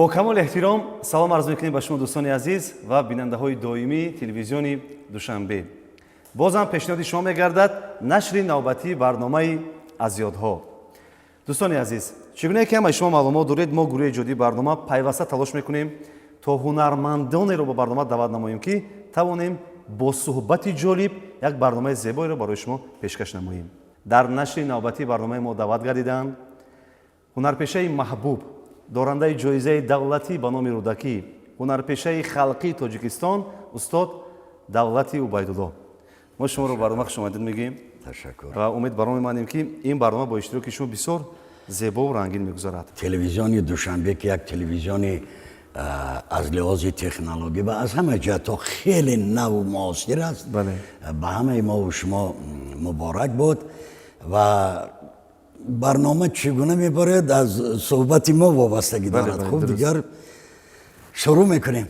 با کمال احترام سلام عرض میکنیم به شما دوستان عزیز و بیننده های دائمی تلویزیون دوشنبه. بازم پیشنهاد شما میگردد نشر نوبتی برنامه از یادها. دوستان عزیز، چگونه که همه شما معلومات دارید، ما گروه ایجادی برنامه پیوسته تلاش میکنیم تا هنرمندانی رو به برنامه دعوت نماییم که توانیم با صحبت جالب یک برنامه زیبایی رو برای شما پیشکش نماییم. در نشر نوبتی برنامه ما دعوت گردیدند هنرپیشه محبوب دارنده جایزه دولتی به نام رودکی، هنرپیشه خلقی تاجیکستان استاد دولتی عبیدالله. ما شما رو برنامه خوش آمدید میگیم. تشکر. و امید برام می‌مانیم که این برنامه با اشتراک شما بسیار زیبا و رنگین می‌گذارد. تلویزیون دوشنبه که یک تلویزیون از لحاظ تکنولوژی و از همه جهت خیلی نو و معاصر است. بله. به همه ما و شما مبارک بود و برنامه چگونه میبرد از صحبت ما وابستگی دارد. بله، خب درست. دیگر شروع میکنیم.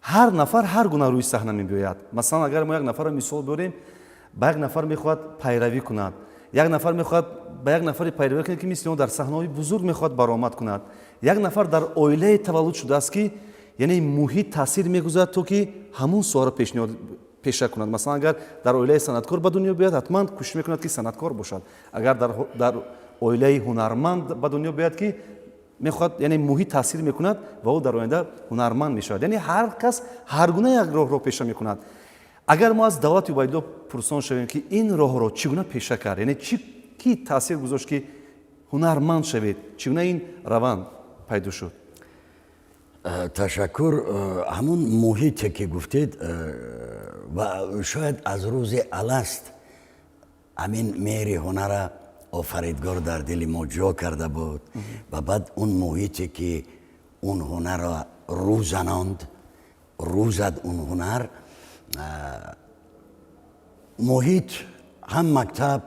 هر نفر هر گونه روی صحنه می‌باید. مثلا اگر ما یک نفر رو مثال بریم، با یک نفر می‌خواد پیروی کند، یک نفر می‌خواد با یک نفر پیروی کند که مثل اون در صحنه‌های بزرگ می‌خواد برآمد کند، یک نفر در عائله تولد شده است که یعنی محیط تاثیر می‌گذارد تا که همون سوال پیشنهاد پیشه کند. مثلا اگر در عائله صنعتکار به دنیا بیاد، حتما کوشش می‌کند که صنعتکار باشد. اگر در عائله هنرمند به دنیا بیاد که میخواد یعنی محیط تاثیر میکند و او در آینده هنرمند میشود. یعنی هر کس هر گونه یک راه رو پیشه میکند. اگر ما از دولت عبیدالله پرسان شویم که این راه رو چگونه پیشه کرد، یعنی کی تاثیر گذاشت که هنرمند شوید، چگونه این روند پیدا شد؟ تشکر. همون محیطی که گفتید و شاید از روز الست همین مهر هنر آفریدگار در دل ما جا کرده بود و بعد اون محیطی که اون هنر را روزد اون هنر، محیط هم مکتب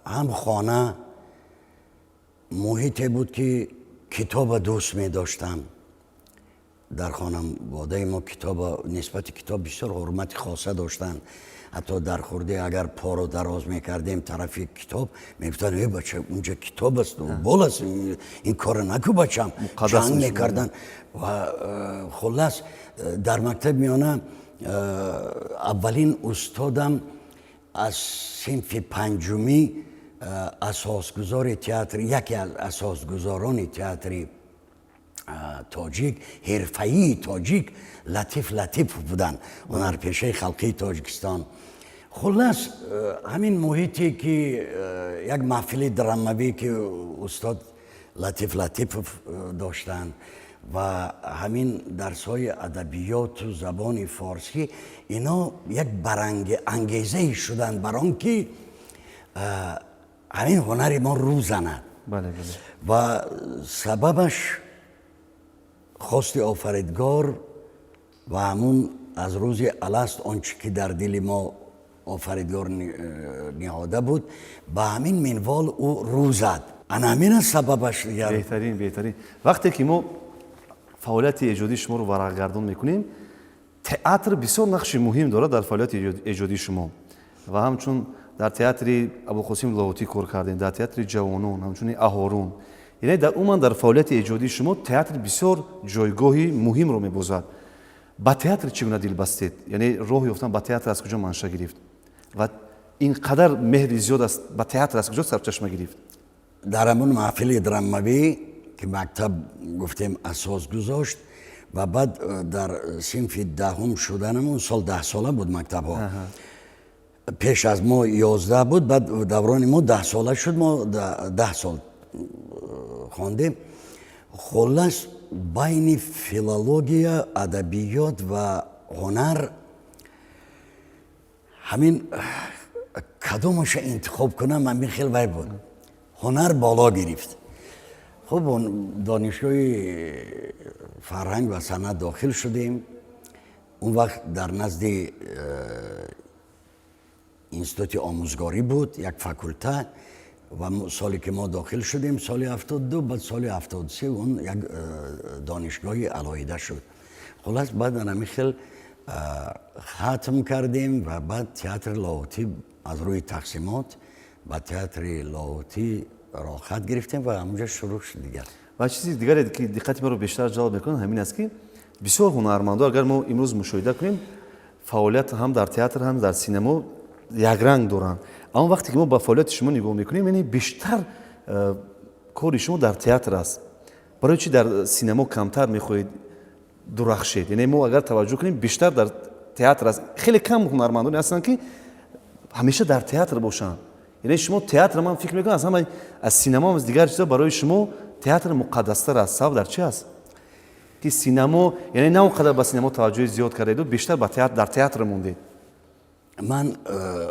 هم خانه محیطی بود که کتاب دوست می داشتم. در خانواده ما کتاب نسبت کتاب بسیار حرمت خاصه داشتن. حتی در خورده اگر پا رو دراز میکردیم طرف کتاب میگفتن ای بچه اونجا کتاب است و بال است، این کار نکو بچم، جنگ میکردن. و خلاص در مکتب میانه اولین استادم از صنف پنجمی اساسگزار تئاتر، یکی از اساسگزاران تئاتر تاجیک، حرفه‌ای تاجیک لطیف بودن، هنرپیشه خلقی تاجیکستان. خلاص همین محیطی که یک محفل دراموی که استاد لطیف داشتن و همین درس‌های ادبیات و زبان فارسی، اینا یک انگیزه شدن برای آنکه همین هنر ما رو زند. بله. و سببش خواست آفریدگار و همون از روز الست آنچه که در دل ما آفریدگار نهاده بود به همین منوال او رو زد. همین سببش دیگر. بهترین وقتی که ما فعالیت ایجادی شما رو ورق‌گردان میکنیم، تئاتر بسیار نقش مهم دارد در فعالیت ایجادی شما و همچون در تئاتر ابوالقاسم لاهوتی کار کردین، در تئاتر جوانان، همچون اهارون. یعنی در عموم در فعالیت ایجادی شما تئاتر بسیار جایگاهی مهم رو می‌بازد. با تئاتر چگونه دل بستید؟ یعنی راه یافتن با تئاتر از کجا منشأ گرفت و اینقدر مهر زیاد است با تئاتر از کجا سرچشمه گرفت؟ در همون محفل دراموی که مکتب گفتیم اساس گذاشت و بعد در صنف دهم شدنمون سال 10 ساله بود مکتب ها. پیش از ما 11 بود، بعد دوران ما 10 ساله شد، ما 10 سال خواندیم. خلاص بین فیلولوژی، ادبیات و هنر همین کدومش انتخاب کنم من خیلی وای بود. هنر بالا گرفت. خب دانشگاه فرهنگ و صنعت داخل شدیم. اون وقت در نزد اینستیتوت آموزگاری بود، یک فاکولته، و سالی که ما داخل شدیم سال 72، بعد سال 73 اون یک دانشگاه علایده شد. خلاص بعد همیشه ختم کردیم و بعد تئاتر لاهوتی از روی تقسیمات و تئاتر لاهوتی را خط گرفتیم و همونجا شروع شد دیگر. و چیزی دیگری که دقت ما رو بیشتر جلب میکنه همین است که بسیار هنرمندا اگر ما امروز مشاهده کنیم فعالیت هم در تئاتر هم در سینما یک رنگ دارن. اما وقتی که ما با فعالیت شما نگاه میکنیم یعنی بیشتر کار شما در تئاتر است. برای چی در سینما کمتر میخواهید درخشید؟ یعنی ما اگر توجه کنیم بیشتر در تئاتر است. خیلی کم هنرمندانی هستن که همیشه در تئاتر باشن. یعنی شما تئاتر من فکر میکنم اصلا از سینما از دیگر چیزا برای شما تئاتر مقدستر است. سبب در چی است؟ که سینما یعنی نه اونقدر به سینما توجه زیاد کردید و بیشتر به تئاتر در تئاتر موندید. من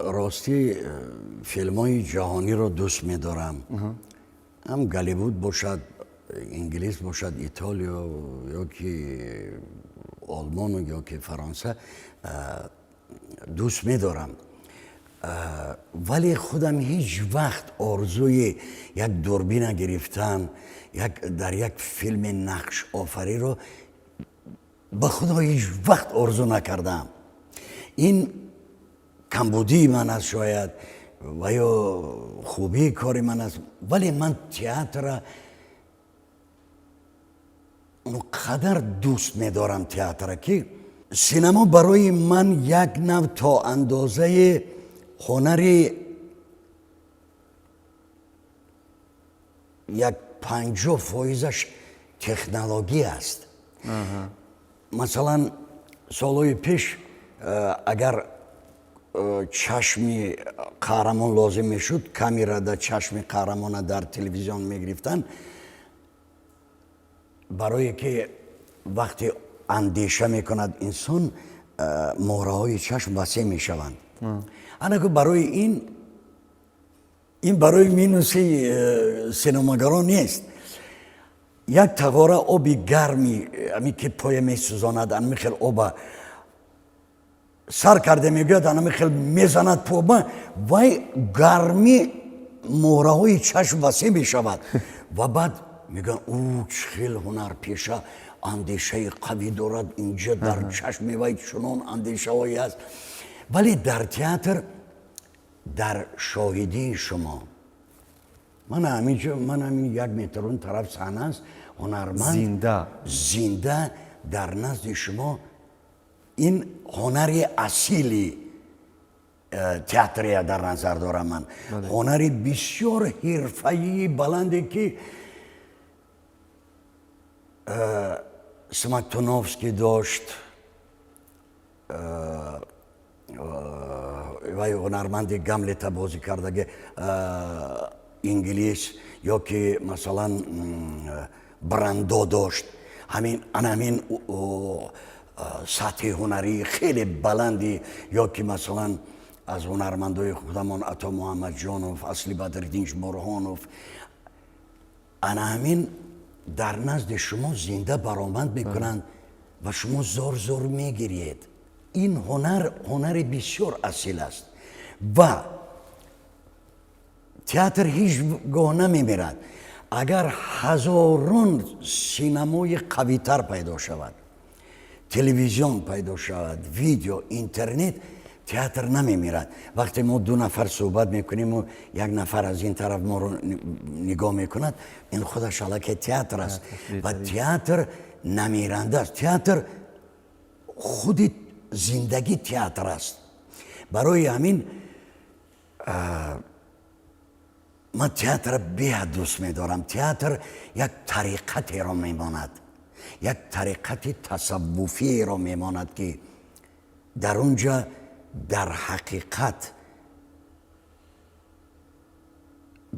راستی فیلم های جهانی رو دوست می‌دارم. هم گالیوود باشد، انگلیس باشد، ایتالیا یا که آلمان یا که فرانسه دوست می‌دارم. ولی خودم هیچ وقت آرزوی یک دوربین گرفتم در یک فیلم نقش آفری رو به خدا هیچ وقت آرزو نکردم. این کمبودی من است شاید و یا خوبی کاری من است، ولی من تئاتر اونقدر دوست می‌دارم تئاتر که سینما برای من یک نوع تا اندازه هنری 50% تکنولوژی است. مثلا سالهای پیش اگر چشم قهرمان لازم میشد کامera در چشم قهرمان در تلویزیون میگرفتن برای که وقتی اندیشه میکند انسان مهره های چشم وسیع میشوند. انا که برای این برای مینوسی سینماگران نیست. یک تقاره آبی گرمی امی که پای میسوزاند امی خیل آب سر کرده میگوید امی خیل میزند پا وای گرمی مهره های چشم وسیع میشود و بعد میگن او خیل هنر پیشه اندیشه قوی دارد اینجا در چشم وای چنان اندیشه هایی است. ولی در تئاتر در شاهدی شما من همین 1 متر اون طرف صحنه است هنرمند زنده در نزد شما این هنری اصیلی تئاتری در نظر دارم من. هنری بسیار حرفه‌ای بلندی که سمکتونوفسکی داشت و هنرمند گاملت بازی کرده انگلیس یا که مثلا براندو داشت. همین سطح هنری خیلی بلندی یا که مثلا از هنرمندای خودمان عطا محمد جانوف، اصلی بدرالدین برهانوف همین در نزد شما زنده برآمد میکنند و شما زور میگیرید. این هنر بسیار اصیل است و تئاتر هیچ گاه نمیمیرد. اگر هزاران سینمای قویتر پیدا شود، تلویزیون پیدا شود، ویدیو، اینترنت، تئاتر نمیمیرد. وقتی ما 2 نفر صحبت میکنیم و 1 نفر از این طرف ما رو نگاه میکند این خودش علاقه تئاتر است و تئاتر نمیرنده است. تئاتر خود زندگی تئاتر است. برای همین من تئاتر بیاد دوست می‌دارم. تئاتر یک طریقتی را میماند، یک طریقت تصوفی را میماند که در اونجا در حقیقت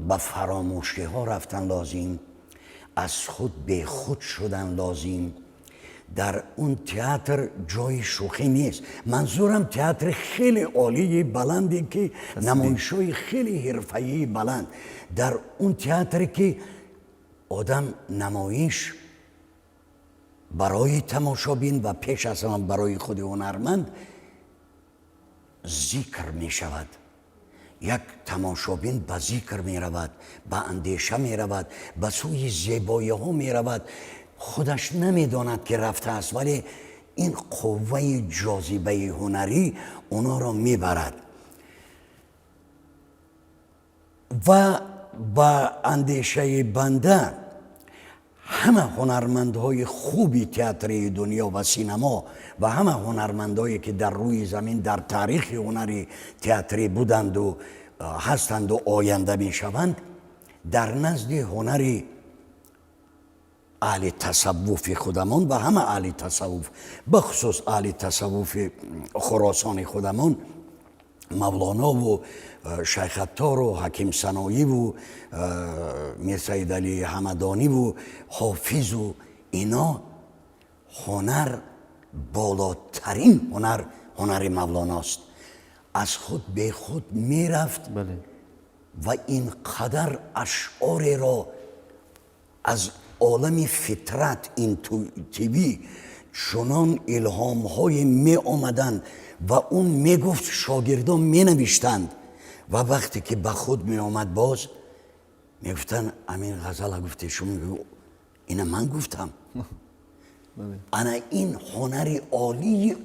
به فراموشی ها رفتن لازم، از خود به خود شدن لازم. در اون تئاتر جای شوخی نیست. منظورم تئاتر خیلی عالی بلندی که نمایش‌های خیلی حرفه‌ای بلند. در اون تئاتر که آدم نمایش برای تماشابین و پیش از آن برای خود هنرمند ذکر می شود. یک تماشابین به ذکر می رود، به اندیشه می رود، به سوی زیبایی ها می رود. خودش نمیداند که رفته است ولی این قوه جاذبه هنری اونا را میبرد و با اندیشه بنده همه هنرمندهای خوبی تئاتری دنیا و سینما و همه هنرمندهایی که در روی زمین در تاریخ هنری تئاتری بودند و هستند و آینده می شوند، در نزد هنری اهل تصوف خودمان و همه اهل تصوف، بخصوص اهل تصوف خراسان خودمان، مولانا و شیخ عطار و حکیم سنایی و میر سید علی همدانی و حافظ و اینا، هنر بالاترین هنر مولاناست. از خود به خود میرفت و اینقدر اشعار را از عالم فطرت اینتویتیوی چنان الهام های می آمدند و اون می گفت، شاگردان می نوشتند و وقتی که به خود می آمد باز می گفتن امین غزل گفته شما اینه من گفتم. انا این هنری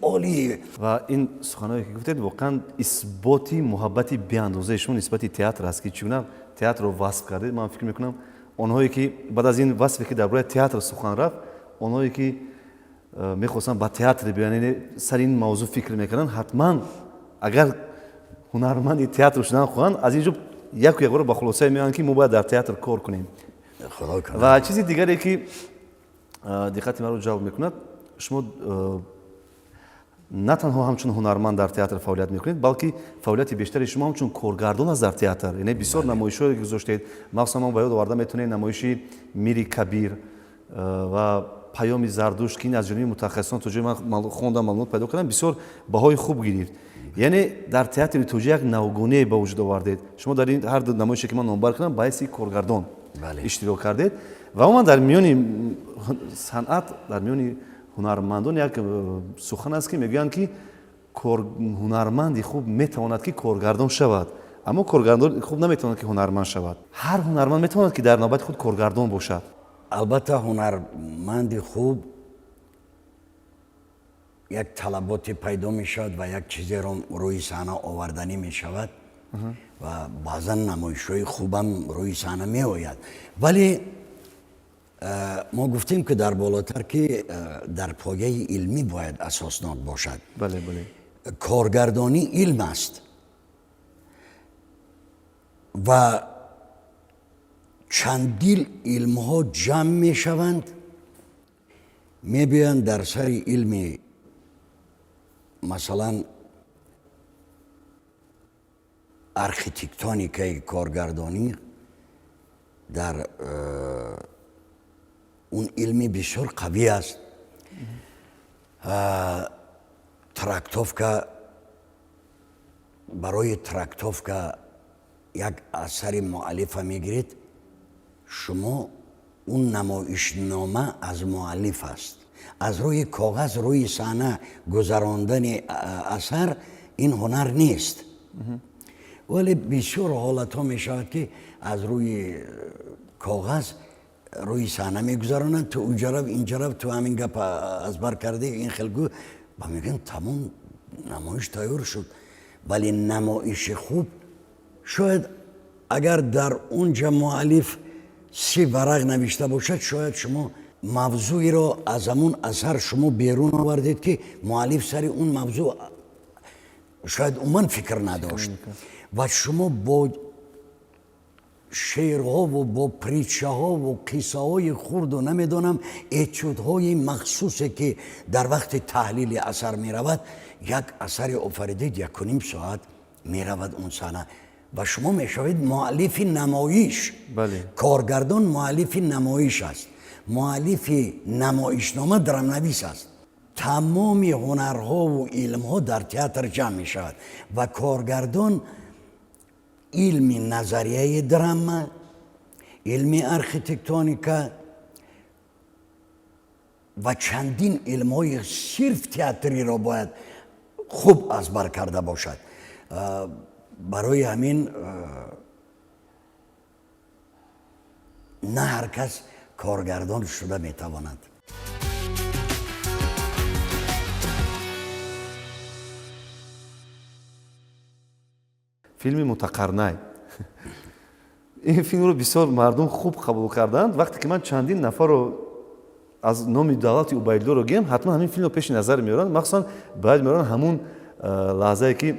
عالی و این سخنایی که گفتید واقعا اثباتی محبتی بی‌اندازه شما نسبت تئاتر است که چگونه تئاتر رو وصف کرده. من فکر میکنم اونهایی که بعد از این وصفی که درباره تئاتر سخن رفت، اونهایی که میخواستن با تئاتر بیان سر این موضوع فکر میکنن، حتما اگر هنرمند تئاتر شدن خواهند از اینجا یک رو با خلاصه میان که ما باید در تئاتر کار کنیم. و چیزی دیگری که دقت مرا جلب میکند، شما نه تنها همچون هنرمند در تئاتر فعالیت میکنید، بلکه فعالیت بیشتری شما همچون کارگردان از در تئاتر، یعنی بسیار نمایش‌هایی گذاشتید. مثلا من باید آورده میتونید نمایشی میری کبیر و پیام زردوشت که این از جانب متخصصان توجیه من خوندم، معلومات پیدا کردم، بسیار بهای خوب گرفت. یعنی در تئاتر توجیه یک نوگونه به وجود آوردید. شما در این هر دو نمایشی که من نامبر کردم باعث کارگردان اشتراک کردید و اما در میان صنعت، در میان هنرمندان یک سخن است که میگویند که هنرمندی خوب میتواند که کارگردان شود، اما کارگردان خوب نمیتواند که هنرمند شود. هر هنرمند میتواند که در نوبت خود کارگردان باشد. البته هنرمندی خوب یک طلباتی پیدا می شود و یک چیزی رو روی صحنه آوردنی می شود و بعضا نمایش‌های خوبم روی صحنه می آید. ولی ما گفتیم که در بالاتر که در پایه علمی باید اساسناک باشد. بله. کارگردانی علم است و چندین علم ها جمع می شوند، می بیاند در سر علم مثلا ارکیتکتونیک کارگردانی، در اون علمی بسیار قوی است. تراکتوفکا، برای تراکتوفکا یک اثر مؤلف میگیرید، شما اون نمایشنامه از مؤلف است. از روی کاغذ روی صحنه گذراندن اثر این هنر نیست. ولی بسیار حالت ها می شود که از روی کاغذ روی صحنه میگذارند، تو اونجا رو اینجا رو تو همین گپ از بر کرده این خلگو با میگن تمام نمایش تیار شد. ولی نمایش خوب شاید اگر در اونجا مؤلف 3 ورق نوشته باشد، شاید شما موضوعی را از همون اثر شما بیرون آوردید که مؤلف سر اون موضوع شاید عموما فکر نداشت و شما با شعرها و با پریچه ها و قصه های خرد و نمیدونم اتیودهای مخصوصی که در وقت تحلیل اثر می رود، یک اثر آفریدید 1.5 ساعت می رود اون صحنه و شما می شوید مؤلف نمایش. کارگردان مؤلف نمایش است، مؤلف نمایشنامه درامنویس است. تمام هنرها و علمها در تئاتر جمع می شود و کارگردان علم نظریه درام، علم ارکیتکتونیکا و چندین علمهای صرف تئاتری را باید خوب از بر کرده باشد. برای همین نه هر کس کارگردان شده میتواند. فیلم متقرنی این فیلم رو بسیار مردم خوب قبول کردند. وقتی که من چندین نفر رو از نام دولت عبیدالله رو گیم، حتما همین فیلم رو پیش نظر میارن، مخصوصا باید میارن همون لحظه که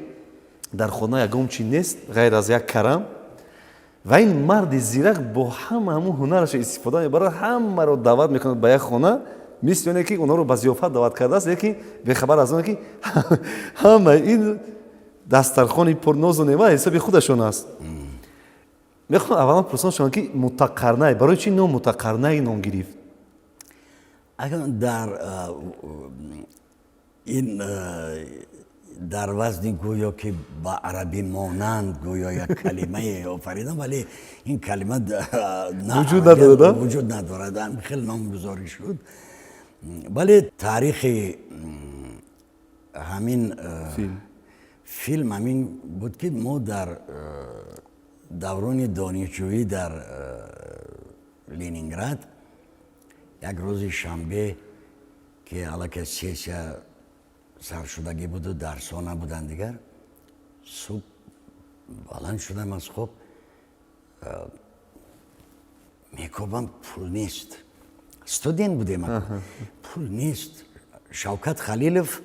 در خانه یگام چی نیست غیر از یک کرم و این مرد زیرک با همون هنرش استفاده میبره، همه رو دعوت میکنه به یک خانه، مثل اینه که اونا رو به ضیافت دعوت کرده است، یکی بخبر از اون که همه این دسترخوان پرناز و نیمه حساب خودشون است. میخوام اولا پرسان شما که متقرنه برای چی نام متقرنه نام گرفت؟ اگر در وزن گویا که با عربی مانند گویا یک کلمه آفریدم، ولی این کلمه وجود نداره. وجود نداره، خیلی نامگذاری شد. ولی تاریخ همین فیلم همین بود که ما در دوران دانشجویی در لنینگراد یک روز شنبه که علاقه سیسیا سرشدگی بود و درس ها نبودن دیگر، صبح بلند شدم از خواب، میکوبم پول نیست، استودین بودیم، پول نیست. شوکت خلیلوف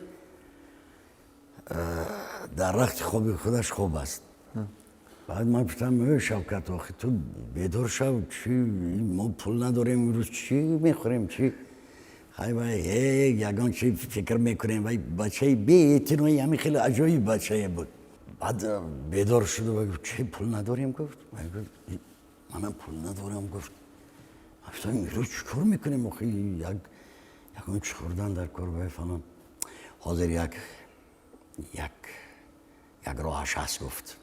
در رخت خواب خودش خوب است. بعد من گفتم شوکت آخه تو بیدار شو، چی ما پول نداریم امروز، چی میخوریم، چی خیلی باید یگان چی فکر میکنیم و بچه بی‌اعتنایی همین خیلی عجایب بچه بود. بعد بیدار شد و گفت چی پول نداریم؟ گفت من پول ندارم. گفت گفتم امروز چیکار میکنیم آخه یگان چی خوردن در کار باید فلان. حاضر یک راهش هست. گفت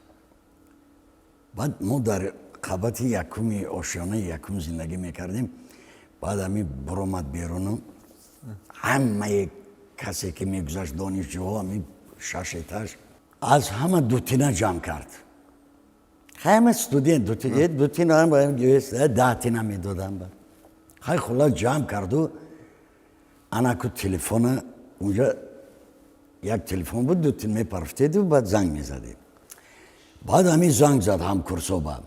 بعد ما در قبط یکمی آشیانه یکم زندگی میکردیم. بعد همین برآمد بیرون، همه کسی که میگذاشت دانشجوها همین شش از همه دوتینه جمع کرد. همه استودین دوتینه هم باید 10 تینه میدادن. خیلی خلاص جمع کرد و انکو تلفن اونجا یک تلفن بود، دوتین میپرفتید و بعد زنگ میزدید. بعد همین زنگ زد هم کورسوبا.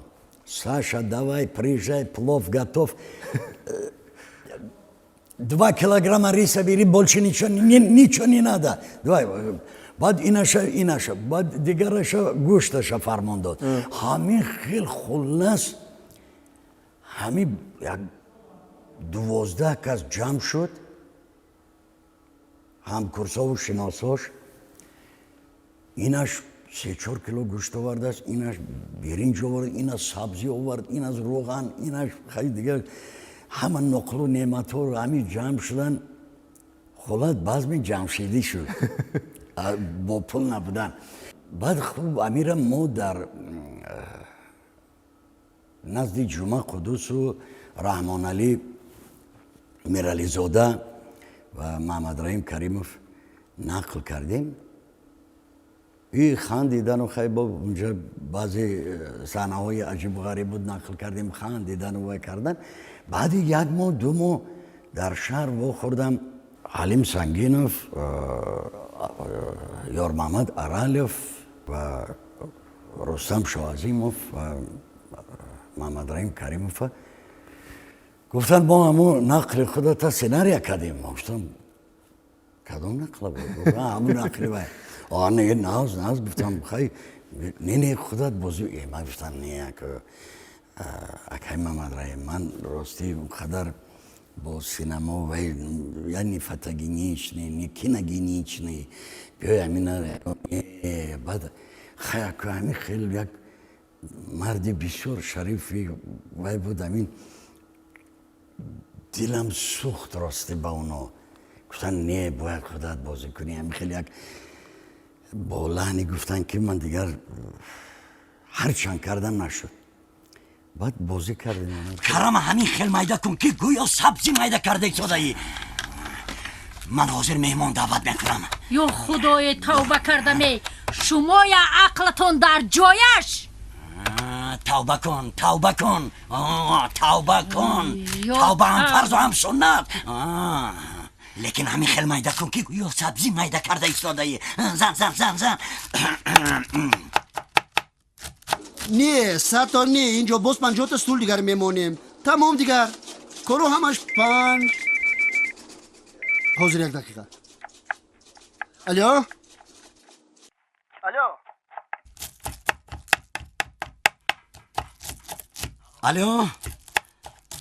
Саша, давай, приезжай, плов готов. 2 килограмма риса бери, больше ничего не надо. Давай. بعد ایناشه بعد دیگرش گوشتش فرمان داد. همین خیلی خلص همین 12 کس جمع شد، هم کورسا و شناساش. ایناش 3-4 کیلو گوشت آورده است، ایناش برنج آورد، ایناش سبزی آورد، ایناش روغن، ایناش خیلی دیگر همه نقل و نعمت ها رو همین جمع شدن. خلاص بزم جمشیدی شد با پول نبودن. بعد خوب امیرم ما در نزد جمعه قدوس و رحمان علی میرالی زاده و محمد رحیم کریموف نقل کردیم. این خندیدن و خیلی با اونجا بعضی صحنه های عجیب و غریب بود نقل کردیم، خندیدن و کردن. بعد 1 ماه 2 ماه در شهر و خوردم حلیم سنگینوف، یار محمد ارالیوف و رستم شاهعظیموف و محمد رحیم کریموف گفتن ما همون نقل خودتا سیناری کردیم. ما گفتم کدام نقل بود؟ همون نقلی باید نه ناز گفتم خیلی نه خودت بزرگی. من گفتم نه اکای محمد رحیم من راستی اونقدر با سینما و یعنی فتگی نیچ نه کنگی نیچ نه بیای همین بعد خیلی خیلی یک مردی بسیار شریفی وای بود. همین دلم سوخت راستی با اونا. گفتن نه باید خودت بازی کنی. همین خیلی یک با لحنی گفتن که من دیگر هر چند کردم نشد. بعد بازی کردیم. کرم همین خیل میده کن که گویا سبزی میده کرده ایستادایی. من حاضر مهمان دعوت میکنم. یا خدای توبه کردم، شما یا عقلتون در جایش. توبه کن توبه هم فرض و هم سنت. لیکن همین خیل میده کن که گویا سبزی میده کرده ایستادایی. زن نه 100 تا نه اینجا باز 50 تا استول دیگر میمونیم تمام دیگر کارو همش 5 حاضر یک دقیقه الو الو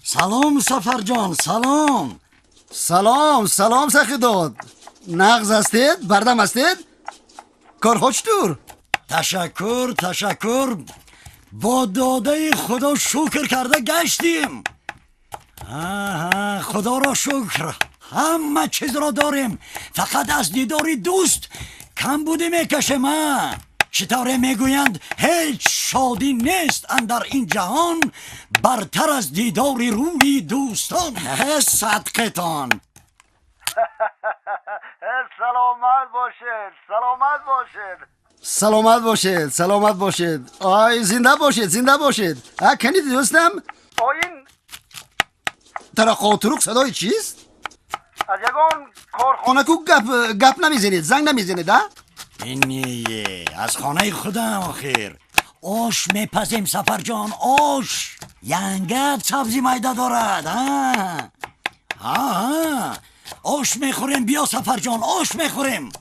سلام سفر جان سلام. سلام سخی داد نغز هستید بردم هستید کارها چطور تشکر با داده خدا شکر کرده گشتیم. خدا را شکر همه چیز را داریم، فقط از دیداری دوست کم بودی میکشم. چطوره میگویند هیچ شادی نیست اندر این جهان برتر از دیداری روی دوستان. صدقتان. سلامت باشید آی زنده باشید کنید دوستم آین ترا خاطرک صدای چیست از یگان خانه کو گپ نمیزنید زنگ نمیزنید اینیه از خانه خودم آخر آش میپزیم سفر جان آش ینگت سبزی میده دارد. آش میخوریم بیا سفر جان آش میخوریم.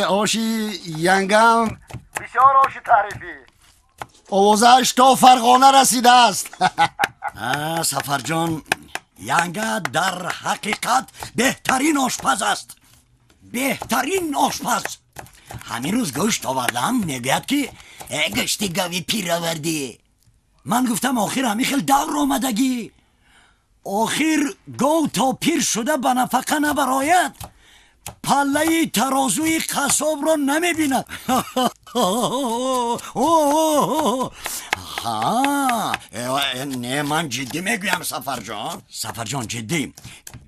آشی ینگم بسیار آش تعریفی آوازش تا فرغانه رسیده است سفر جان ینگت در حقیقت بهترین آشپز است، بهترین آشپز. همین روز گوشت آوردم میگوید که گشتی گوی پیر آوردی. من گفتم آخر همی خیلی دور آمدگی، آخر گو تا پیر شده به نفقه نبراید، پله ترازوی قصاب را نمیبیند. نه من جدی میگویم سفر جان جدی.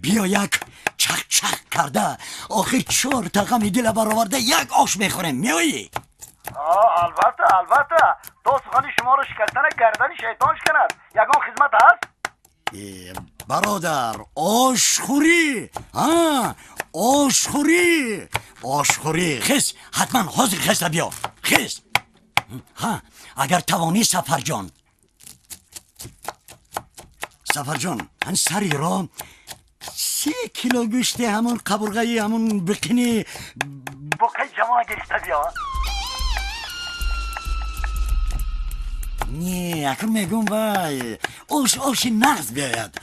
بیا یک چخ کرده آخر 4 تقمی دل برآورده یک آش میخوریم میایی؟ البته تو سخنی شما رو شکستن گردن شیطان کند. یگان خدمت هست برادر آشخوری. آشخوری خیز حتما حاضر خیز بیا خیز. اگر توانی سفر جان هن سری را 3 کیلو گوشت همون قبرغه همون بقینی بقی جماع گرفته بیا. نه اکر میگم وای آش نغز بیاید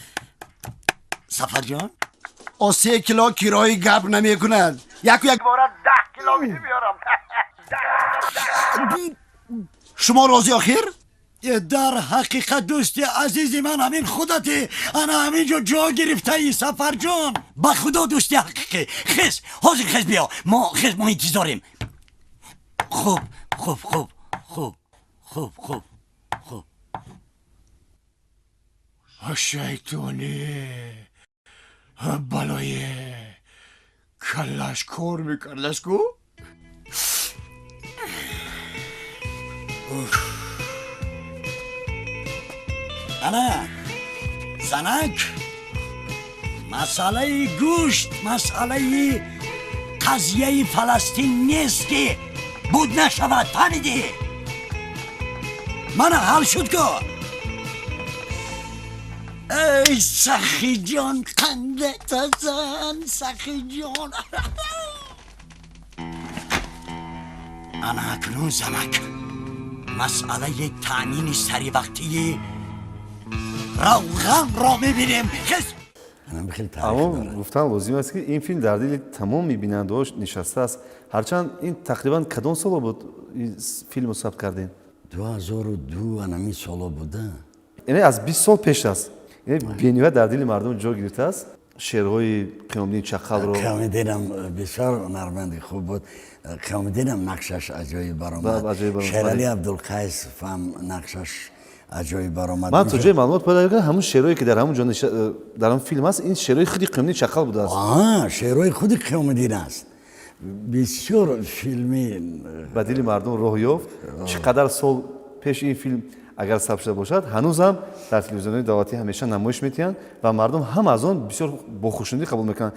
سفر جان. 3 کیلو کرای گپ نمی کند یک بارا 10 کیلو میدی بیارم. شما راضی آخر در حقیقت دوستی عزیزی من همین خودتی. انا همینجا جا گرفته ای سفر جان. با خدا دوستی حقیقی. خیز حاضر خیز بیا ما انتظاریم. خوب شیطانی بلای کلش کار میکرد لسکو. انا زنک مسئله گوشت مسئله قضیه فلسطین نیست که بود نشود. فهمیدی؟ من حل شد که ای سخی جان خنده تزن سخی جان. انا اکنون زنک مسئله تأمین سری وقتی روغن را میبینیم. اما گفتن لازم است که این فیلم در دل تمام میبینندهاش نشسته است. هرچند این تقریبا کدام سال بود این فیلم رو ثبت کردین؟ 2002 انمی سالا بوده. یعنی از 20 سال پیش است. یعنی بینیوه در دل مردم جا گرفته است. شعرهای قیامالدین چقل رو قیامالدینم بسیار هنرمند خوب بود. قیامالدینم نقشش عجایب برآمد. شیرعلی عبدالقیس هم نقشش عجایب برآمد. من تو جای معلومات پیدا کردم همون شعرهایی که در همون در همون فیلم است این شعرهای خود قیامالدین چقل بوده است. شعرهای خود قیامالدین است. بسیار فیلمی به دل مردم راه یافت. چقدر سال پیش این فیلم اگر ثبت شده باشد هنوز هم در تلویزیون‌های دعوتی همیشه نمایش می‌دهند و مردم هم از آن بسیار با خوشنودی قبول می‌کنند.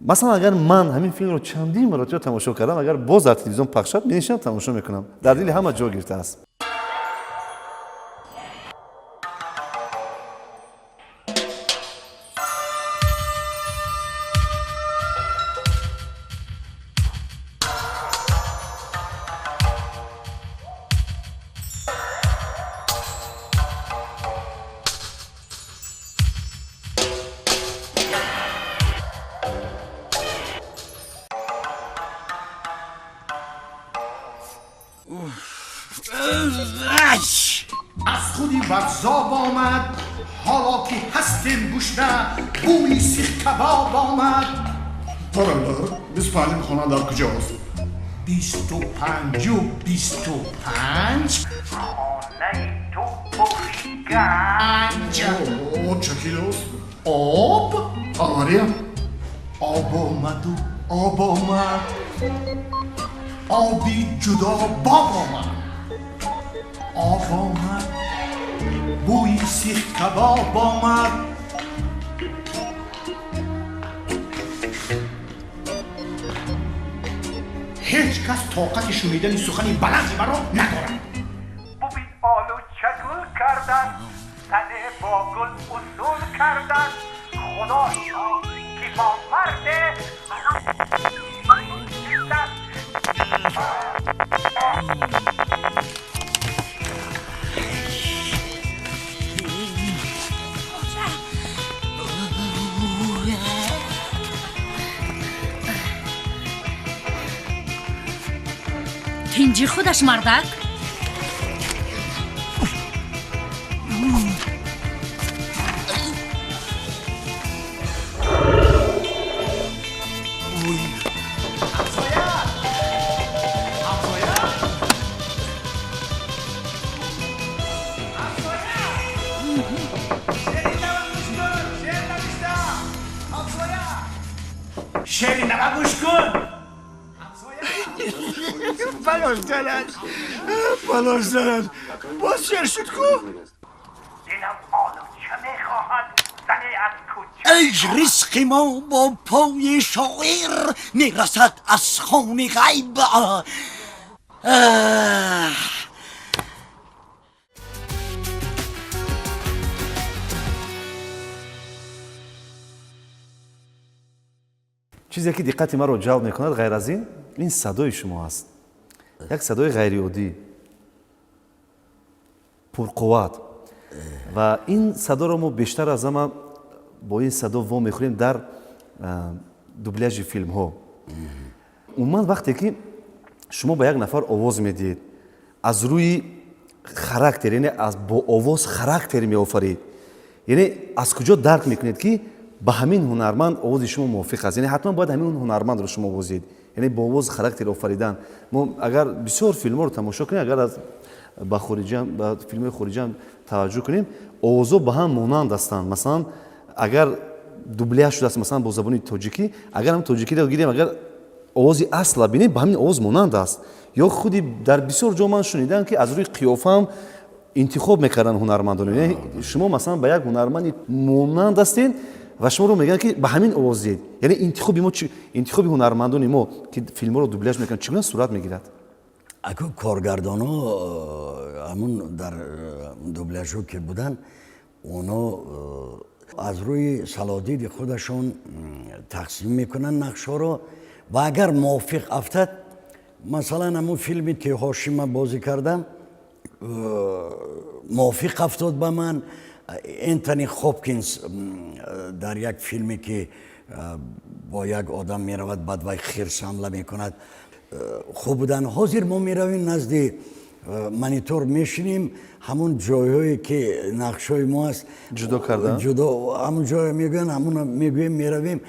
مثلا اگر من همین فیلم رو چندین مرتبه تماشا کردم، اگر باز در تلویزیون پخش شد می‌نشینم تماشا میکنم، در دل همه جا گرفته است. از خودی ورزاب آمد حالا که هستیم گوشته بوی سیخ کباب آمد. Paralar biz palim xonada kujağız. 25 و 25 خانه تو بخی گنج. O çekilos. آب Ağrıya. آب آمد و آب آمد آبی جدا باب آمد آب آمد بوی سیخ کباب آمد. هیچ کس طاقت شنیدن سخنی بلندی مرا ندارد. ببین آلو چگل کردن، تنه با گل اصول کردن. خدایا که با مرده تنجی خودش مردک شعری نبا گوش کن. Palaşlar. Bas yer şut ko. دلم آلو چه میخواهد زنی از کجا. ای رزق ما با پای شاعر میرسد از خانه غیب. چیزی که دقت ما رو جلب میکند غیر از این صدای شما است. یک صدای غیر عادی، پرقوت و این صدا رو ما بیشتر از همه با این صدا وام میخوریم در دوبلاژ فیلم ها. عموما وقتی که شما با یک نفر آواز میدید از روی خاراکتر، یعنی از با آواز خاراکتر میآفرید، یعنی از کجا درک میکنید که با همین هنرمند آواز شما موافق است، یعنی حتما باید همین هنرمند رو شما آوازید، یعنی با آواز خاراکتر آفریدن. ما اگر بسیار فیلم ها رو تماشا کنیم، اگر از با خارجیان با فیلم خارجیان توجه کنیم، آوازها با هم مانند هستند. مثلا اگر دوبله شده است مثلا با زبان تاجیکی، اگر هم تاجیکی رو گیریم، اگر آوازی اصل ببینید با همین آواز مانند است. یا خودی در بسیار جا من شنیدم که از روی قیافه هم انتخاب میکردن هنرمندان، یعنی شما مثلا با یک هنرمند مانند هستین و شما رو میگن که به همین آوازید. یعنی انتخاب هنرمندان ما که فیلم رو دوبلاژ میکنن چگونه صورت میگیرد؟ اگه کارگردان ها همون در دوبلاژ که بودن، اونا از روی سلادید خودشون تقسیم میکنن نقش ها رو و اگر موافق افتاد، مثلا همون فیلمی که هاشیم بازی کردم موافق افتاد به من. انتونی هاپکینز در یک فیلمی که با یک آدم میرود بعد وی خرس حمله میکند خوب بودن. حاضر ما میرویم نزد مانیتور میشینیم، همون جایهایی که نقشای ما است جدا کردن، جدا همون جای میگن، همون میگویم میرویم.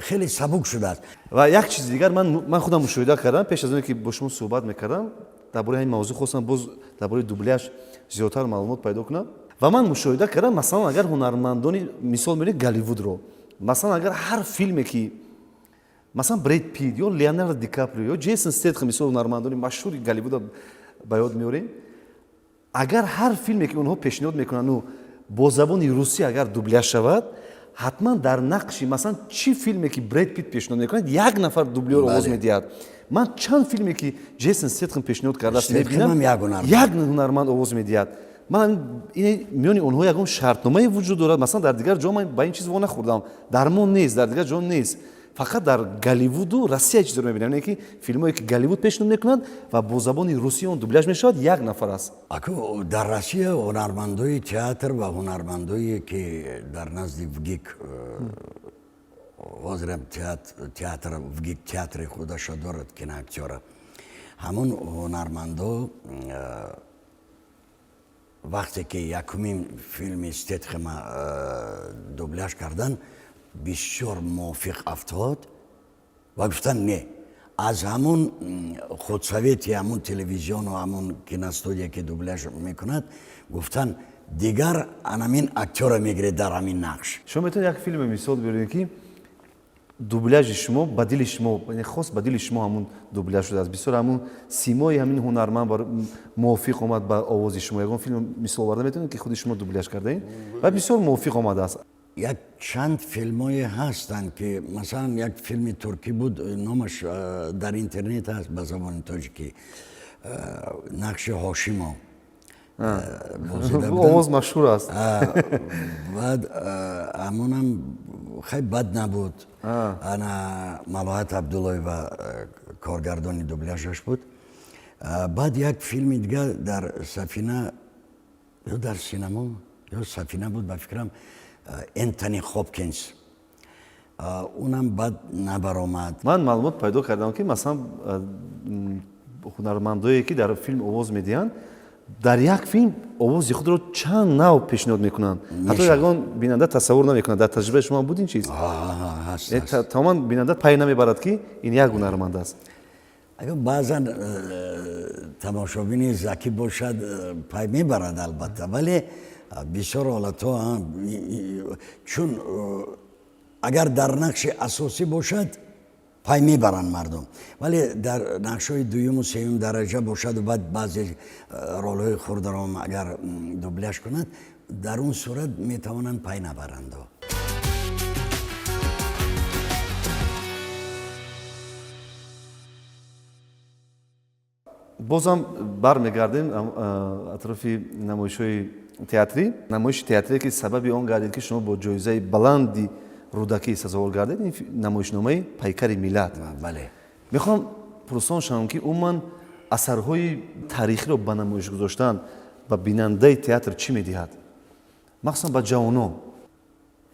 خیلی سبک شده است. و یک چیز دیگر من خودم مشاهده کردم پیش از اینکه با شما صحبت میکردم درباره این موضوع، خواستم باز درباره دوبلاژ زیادتر معلومات پیدا کنم و من مشاهده کردم مثلا اگر هنرمندانی مثال میرید هالیوود رو، مثلا اگر هر فیلمی که مثلا برید پیت یا لیوناردو دیکاپریو یا جیسون استیتهم مثل هنرمندان مشهور هالیوود به یاد میاریم، اگر هر فیلمی که اونها پیشنهاد میکنن و با زبان روسی اگر دوبله شود، ҳатман дар нақши масалан чӣ филме ки бред пит пешниҳод мекунад як нафар дублёр овоз медиҳад. ман чанд филме ки Джейсон Стетхэм пешниҳод кардааст мебинам як ҳунарманд овоз медиҳад. ман миёни онҳо ягон шартномае вуҷуд дорад. масалан дар дигар ҷо ман ба ин чиз вонахӯрдам. дар мо нест, дар дигар ҷо нест. фақат дар Голливуду Россия чизро мебинам, ки филмое ки Голливуд пешниҳод мекунад ва бо забони русӣ он дубляж мешавад, як нафар аст. аку дар Россия ҳунармандои театр ва ҳунармандое ки дар назди ВГИК ҳозирам театр ВГИК театри худашо дорад киноактёра. ҳамон ҳунармандо вақте ки якумин филми Стетхема дубляж кардан бисёр мувофиқ афтод ва гуфтан не аз ҳамон худсовети ҳамон телевизиону ҳамон киностудия ки дубляж мекунад гуфтан дигар анамин актёра мегиред дар ҳамин нақш. шумо метавонед як филме мисол биёред ки дубляжи шумо ба дили шумо хос ба дили шумо ҳамун дубляж шудааст. бисёр ҳамун симои ҳамин ҳунарманд мувофиқ омад ба овози шумо. ягон филм мисол оварда метавонед ки худи шумо дубляж кардаед ва бисёр мувофиқ омадааст. як чанд филмое ҳастанд ки масалан як филми туркӣ буд, номаш дар интернет ҳаст ба забони тоҷикӣ, нақши ҳошимо овоз машҳур аст. баъд ҳамонам хеле бад набуд. ана Малоҳат Абдуллоева коргардони дубляжаш буд. баъд як филми дигар дар Сафина ё дар синамо ё Сафина буд ба фикрам, Энтони Хопкинс. унам бад набаромад. ман маълумот пайдо кардам ки масалан ҳунармандое ки дар филм овоз медиҳанд дар як филм овози худро чанд нав пешниҳод мекунанд. ҳатто ягон бинанда тасаввур намекунад. дар таҷрибаи шумо буд ин чиз? тамоман бинанда пай намебарад ки ин як ҳунарманд аст. агар баъзан тамошобини закӣ бошад пай мебарад албатта, вале бисёр ҳолатҳо чун агар дар нақши асосӣ бошад пай мебаранд мардум, вале дар нақшҳои дуюму сеюм дараҷа бошаду баъд баъзе ролҳои хурдором агар дубляж кунад, дар он сурат метавонанд пай набаранд. бозам бармегардем атрофи намоишҳои театрӣ. намоиши театрие ки сабаби он гардид ки шумо бо ҷоизаи баланди рӯдакӣ сазовор гардед, ин намоишномаи пайкари миллат. мехоҳам пурсон шавам ки умуман асарҳои таърихиро ба намоиш гузоштан ба бинандаи театр чӣ медиҳад, махсусан ба ҷавонон?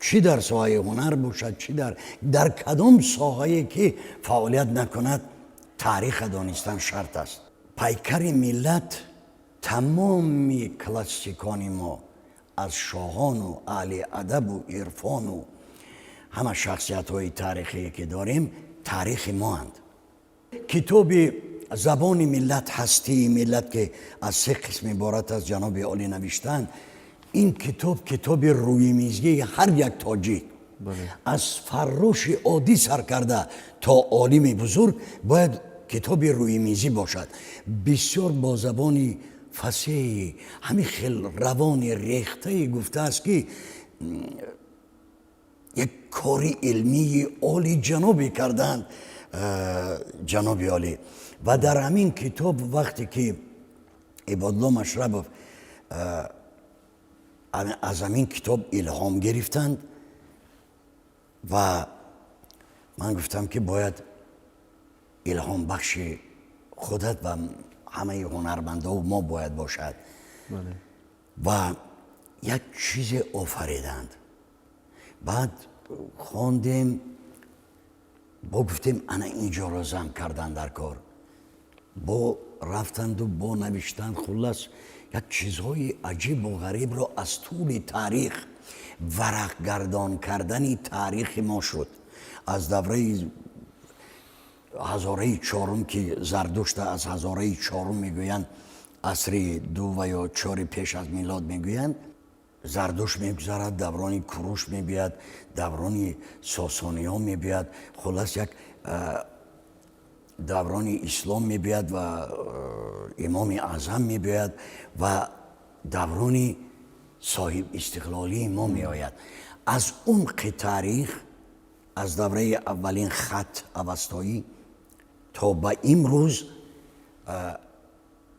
чӣ дар соҳаи ҳунар бошад, чӣ дар кадом соҳае ки фаъолият накунад, таъриха донистан шарт аст. пайкари миллат тамоми классикони мо аз шоҳону аҳли адабу ирфону ҳама шахсиятҳои таърихие ки дорем таърихи моанд. китоби забони миллат, ҳастии миллат ки аз 3 қисм иборат аст, ҷаноби олӣ навиштаанд. ин китоби рӯйимизгии ҳар як тоҷик аз фарроши оддӣ сар карда то олими бузург бояд китоби рӯйимизӣ бошад. бисёр бо забони фасеҳи ҳамин хел равони рехтаи гуфтааст ки як кори илмии олиҷаноби карданд, ҷаноби олӣ. ва дар ҳамин китоб вақте ки Ибодулло Машрабов аз ҳамин китоб илҳом гирифтанд ва ман гуфтам ки бояд илҳомбахши худат ва ҳамаи ҳунармандоу мо бояд бошад ва як чизе офариданд. баъд хондем, бо гуфтем ана инҷоро зам карданд дар кор, бо рафтанду бо навиштанд. хуллас як чизҳои аҷибу ғарибро аз тӯли таърих варақгардон кардани таърихи мо шуд. аз давраи ҳазораи чорум ки Зардушта аз ҳазораи чорум мегӯянд, асри 2 ва ё 4 пеш аз милод мегӯянд, Зардуш мегузарад, даврони Куруш мебияд, даврони Сосониҳо мебияд, хулас як даврони ислом мебияд ва имоми аъзам мебияд ва даврони соҳиб истиқлолии мо меояд. از عمق تاریخ، از دوره اولین خط اوستایی تا به امروز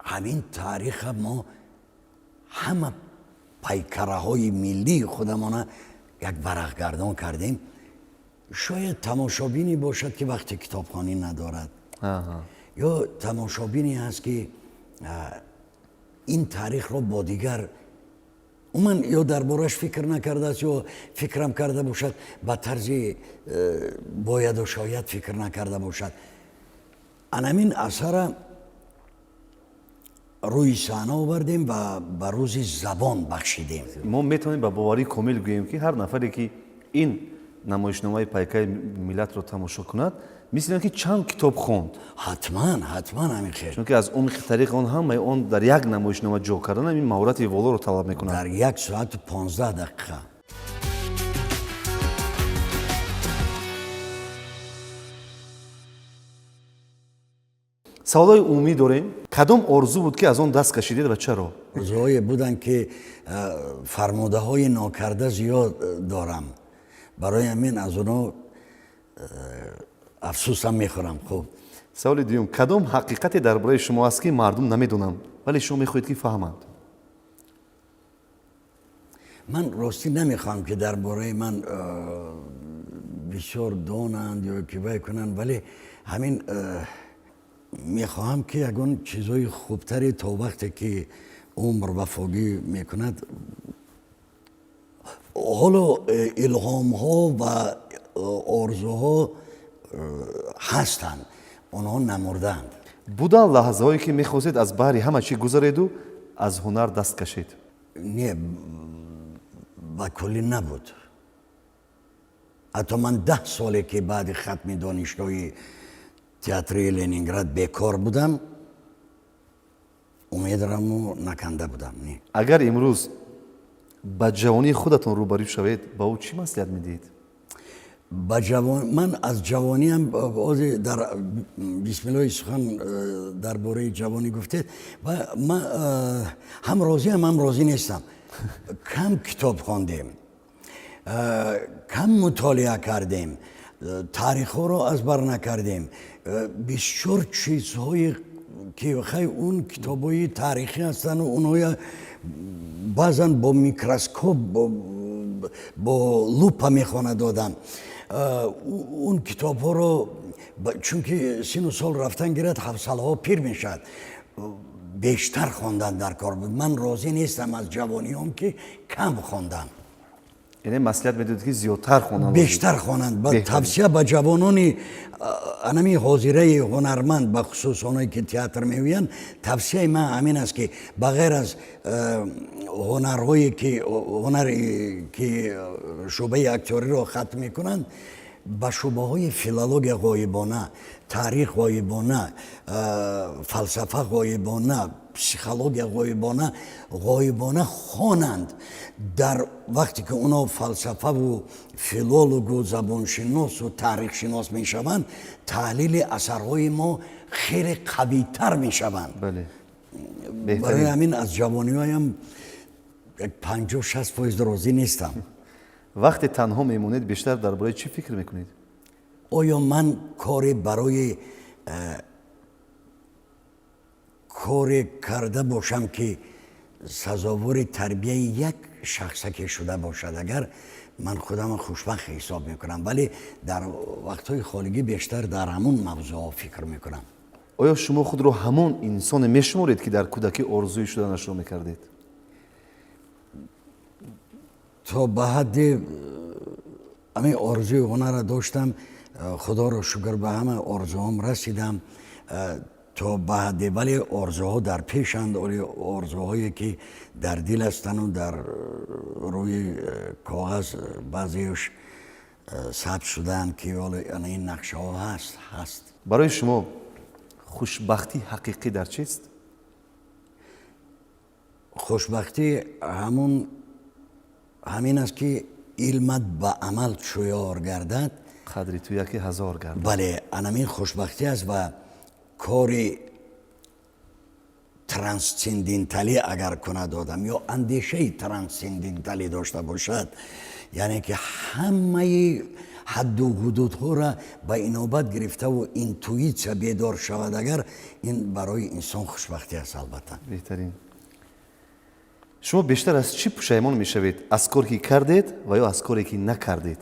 همین تاریخ ما همه پیکره های ملی خودمان یک ورقگردان کردیم. شاید تماشابینی باشد که وقتی کتابخوانی ندارد یا تماشابینی هست که این تاریخ را با دیگر من یا دربارش فکر نکرده است یا فکرم کرده باشد به طرز باید و شاید فکر نکرده باشد. همین اثر روی صحنه آوردیم و به روز زبان بخشیدیم. ما میتونیم با باوری کامل گوییم که هر نفری که این نمایشنامه پیکر ملت رو تماشا کند مثل که چند کتاب خوند. حتما همین خیر. چون که از عمق طریق اون هم اون در یک نمایشنامه جو کردن این مهارت والا رو طلب میکنه. در 1 ساعت و 15 دقیقه. سوالای عمومی داریم. کدام آرزو بود که از اون دست کشیدید و چرا؟ آرزوهای بودن که فرموده های ناکرده زیاد دارم. برای همین از اونا افسوسم میخورم. خب سوال دوم، کدام حقیقتی درباره شما است که مردم نمیدونن ولی شما میخواهید که فهمند؟ من راستی نمیخوام که درباره من بسیار دانند یا کیبای کنن، ولی همین میخواهم که اگه چیزای خوبتری تا وقتی که عمر وفاگی میکند، حالا الهام ها و آرزوها هستند، اونها نمردند. بودن لحظه هایی که میخواستید از بحری همه چی گذارید و از هنر دست کشید؟ نه، با کلی نبود. حتی من 10 ساله که بعد ختم دانشگاه تئاتر لنینگراد بیکار بودم، امیدرمو نکنده بودم. نه. اگر امروز با جوانی خودتون روبرو شوید با او چی مصلحت میدید؟ من از جوانی هم در بسم الله سخن درباره جوانی گفتید و من هم راضی هم راضی نیستم. کم کتاب خواندیم، کم مطالعه کردیم، تاریخ ها رو از بر نکردیم. بسیار چیزهای که خیلی اون کتابای تاریخی هستن و اونها بعضا با میکروسکوپ با لوپ میخونه دادن. اون کتاب ها رو چون که سن و سال رفتن گیرد، حوصله ها پیر میشد، بیشتر خواندن در کار بود. من راضی نیستم از جوانی هم که کم خواندن. یعنی مصلحت میدید که زیادتر خوانند، بیشتر خوانند. توصیه به جوانانی انمی حاضره هنرمند، به خصوص اونایی که تئاتر میوین، توصیه من همین است که بغیر از هنری که شعبه اکتوری رو ختم میکنند، به شعبه های فیلولوژی غایبانه، تاریخ غایبانه، فلسفه غایبانه، پسیکولوژی غایبانه خوانند. در وقتی که اونا فلسفه و فیلولوژ و زبانشناس و تاریخ شناس میشوند، تحلیل اثرهای ما خیلی قوی تر میشوند. بله. برای همین از جوانی هایم 50-60% راضی نیستم. وقتی تنها میمونید بیشتر درباره چی فکر میکنید؟ آیا من کاری برای کاری کرده باشم که سزاوار تربیه یک شخصه که شده باشد؟ اگر من خودم خوشبخت حساب میکنم، ولی در وقتهای خالگی بیشتر در همون موضوع فکر میکنم. آیا شما خود رو همون انسان میشمارید که در کودکی آرزوی شدنش رو میکردید؟ تا به حد همین آرزوی هنر داشتم، خدا رو شکر به همه آرزوهام رسیدم تا به حد، ولی آرزوها در پیشند، آرزوهایی که در دل هستن و در روی کاغذ بعضیش ثبت شدن که این نقشه ها هست. برای شما خوشبختی حقیقی در چیست؟ خوشبختی همین است که علمت به عمل شیار گردد، قدری تو یکی هزار گردد. بله، همین خوشبختی است. و کاری ترانسندنتالی اگر کند آدم یا اندیشه ترانسندنتالی داشته باشد، یعنی که همه حد و حدودها را به اینوبت گرفته و اینتویت بیدار شود اگر این برای انسان خوشبختی است. البته بهترین. شما بیشتر از چی پشیمان میشوید؟ از کاری که کردید و یا از کاری که نکردید؟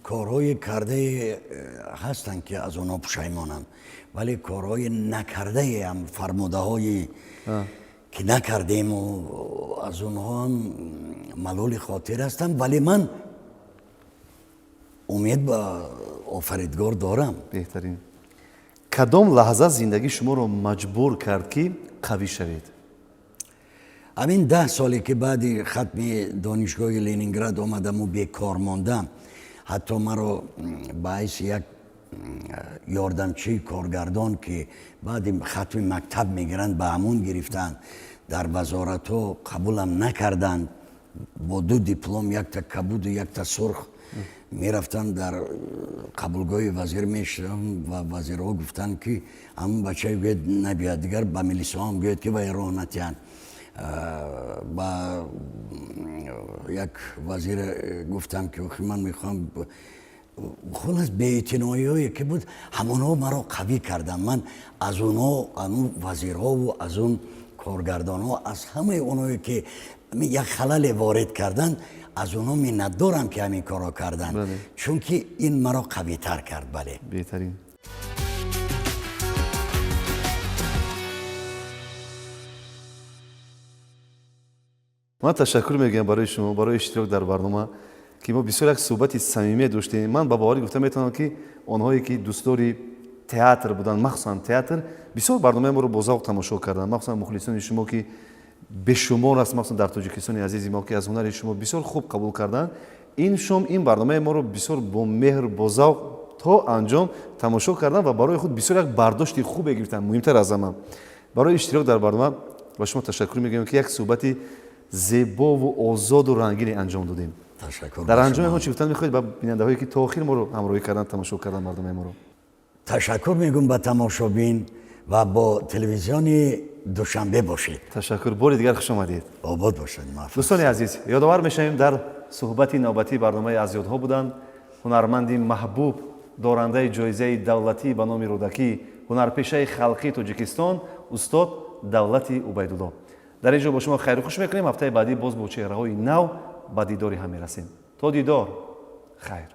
کارهای کرده هستند که از اونا پشیمانم، ولی کارهای نکرده هم فرموده های که نکردیم و از اونها هم ملول خاطر هستم، ولی من امید به آفریدگار دارم. بهترین. کدام لحظه زندگی شما رو مجبور کرد که قوی شوید؟ همین 10 سالی که بعد ختم دانشگاه لنینگراد آمدم و بیکار ماندم، حتی مرا باعث یک یاردمچی کارگردان که بعد ختم مکتب میگیرند به همون گرفتن، در وزارت ها قبولم نکردند، با 2 دیپلم، یک تا کبود و یک تا سرخ میرفتن در قبولگاه وزیر میشدم و وزیرها گفتن که همون بچه گوید نبیاد دیگر، به ملیسا هم گوید که به رانتیان. با یک وزیر گفتم که من میخوام، خلاص به اعتنایی هایی که بود همونها مرا قوی کردن. من از اون وزیرها و از اون کارگردان ها، از همه اونایی که یک خلل وارد کردن، از اونها منت دارم که همین کارا کردن. چون که این مرا قوی تر کرد. بله بهترین. من تشکر میگم برای شما، برای اشتراک در برنامه که ما بسیار یک صحبت صمیمی داشتیم. من با باوری گفتم میتونم که آنهایی که دوستداری تئاتر بودن، مخصوصا تئاتر، بسیار برنامه ما رو با ذوق تماشا کردن، مخصوصا مخلصان شما که به شمار است، مخصوصا در تاجیکستان عزیز ما که از هنر شما بسیار خوب قبول کردن. این برنامه ما رو بسیار با مهر، با ذوق تا انجام تماشا کردن و برای خود بسیار یک برداشت خوب گرفتن. مهمتر از همه برای اشتراک در برنامه با شما تشکر میگم که یک صحبت زیبا و آزاد و رنگین انجام دادیم. تشکر. در انجام ما چی گفتن میخواید به بیننده هایی که تا آخر ما رو همراهی کردن، تماشا کردن برنامه ما رو؟ تشکر میگم به تماشابین و با تلویزیون دوشنبه باشید. تشکر. بار دیگر خوش آمدید. آباد باشید. دوستان عزیز، یادآور میشیم در صحبت نوبتی برنامه از یادها بودن هنرمندی محبوب، دارنده جایزه دولتی به نام رودکی، هنرپیشه خلقی تاجیکستان، استاد دولتی عبیدالله. در اینجا با شما خیر و خوش میکنیم. هفته بعدی باز با چهره‌های نو به دیداری هم میرسیم. تا دیدار، خیر.